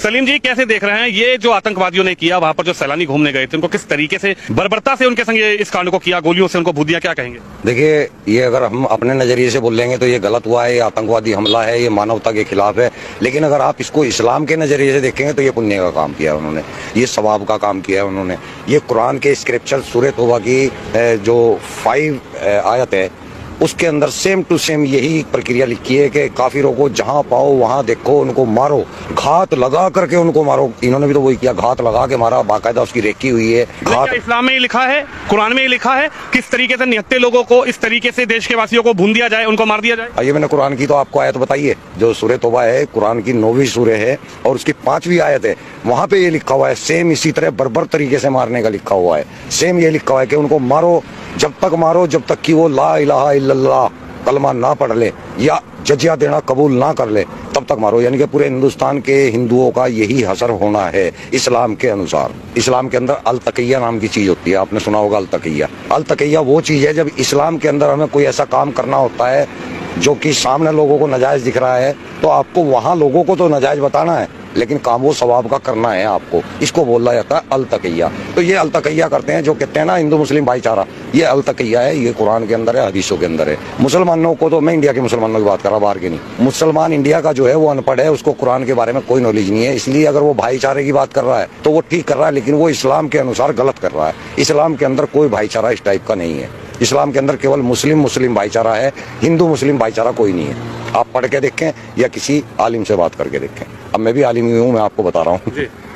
सलीम जी, कैसे देख रहे हैं ये जो आतंकवादियों ने किया, वहां पर जो सैलानी घूमने गए थे उनको किस तरीके से बर्बरता से उनके संग इस कांड को किया, गोलियों से उनको भून दिया, क्या कहेंगे? देखिए, ये अगर हम अपने नजरिए से बोलेंगे तो ये गलत हुआ है, ये आतंकवादी हमला है, ये मानवता के खिलाफ है। लेकिन अगर आप इसको इस्लाम के नजरिए से देखेंगे तो ये पुण्य का काम किया उन्होंने, ये सवाब का काम किया उन्होंने। ये कुरान के स्क्रिप्चर सूरह तौबा की जो 5 आयत है उसके अंदर सेम टू सेम यही प्रक्रिया लिखी है कि काफिरों को जहां पाओ वहां देखो, उनको मारो, घात लगा करके उनको मारो। इन्होंने भी तो वही किया, घात लगा के मारा, बाकायदा उसकी रेकी हुई है। घात इस्लाम में ही लिखा है, कुरान में ही लिखा है, किस तरीके से निहत्ते लोगों को इस तरीके से देश के वासियों को भून दिया जाए, उनको मार दिया जाए। ये मैंने कुरान की तो आपको आयत बताई है, जो सूरह तौबा है, कुरान की 9वीं सूरह है और उसकी 5वीं आयत है, वहां पे ये लिखा हुआ है। सेम इसी तरह बर्बर तरीके से मारने का लिखा हुआ है। सेम ये लिखा हुआ है कि उनको मारो, जब तक मारो जब तक कि वो ला इलाहा इल्लल्लाह कलमा ना पढ़ ले या जजिया देना कबूल ना कर ले, तब तक मारो। यानी कि पूरे हिंदुस्तान के हिंदुओं का यही हसर होना है इस्लाम के अनुसार। इस्लाम के अंदर अल तकिया नाम की चीज होती है, आपने सुना होगा अल तकिया। अल तकिया वो चीज है जब इस्लाम के अंदर हमें कोई ऐसा काम करना होता है जो कि सामने लोगों को नाजायज दिख रहा है, तो आपको वहां लोगों को तो नाजायज बताना है, लेकिन काम वो सवाब का करना है आपको। इसको बोला जाता है अल तकिया। तो ये अल तकिया करते हैं, जो कहते हैं ना हिंदू मुस्लिम भाईचारा, ये अल तकिया है। ये कुरान के अंदर है, हदीसों के अंदर है। मुसलमानों को तो, मैं इंडिया के मुसलमानों की बात कर रहा, बाहर के नहीं। मुसलमान इंडिया का जो है वो अनपढ़ है, उसको कुरान के बारे में कोई नॉलेज नहीं है। इसलिए अगर वो भाईचारे की बात कर रहा है तो वो ठीक कर रहा है, लेकिन वो इस्लाम के अनुसार गलत कर रहा है। इस्लाम के अंदर कोई भाईचारा इस टाइप का नहीं है। इस्लाम के अंदर केवल मुस्लिम भाईचारा है, हिंदू मुस्लिम भाईचारा कोई नहीं है। आप पढ़ के देखें या किसी आलिम से बात करके देखें। अब मैं भी आलिम ही हूँ, मैं आपको बता रहा हूँ।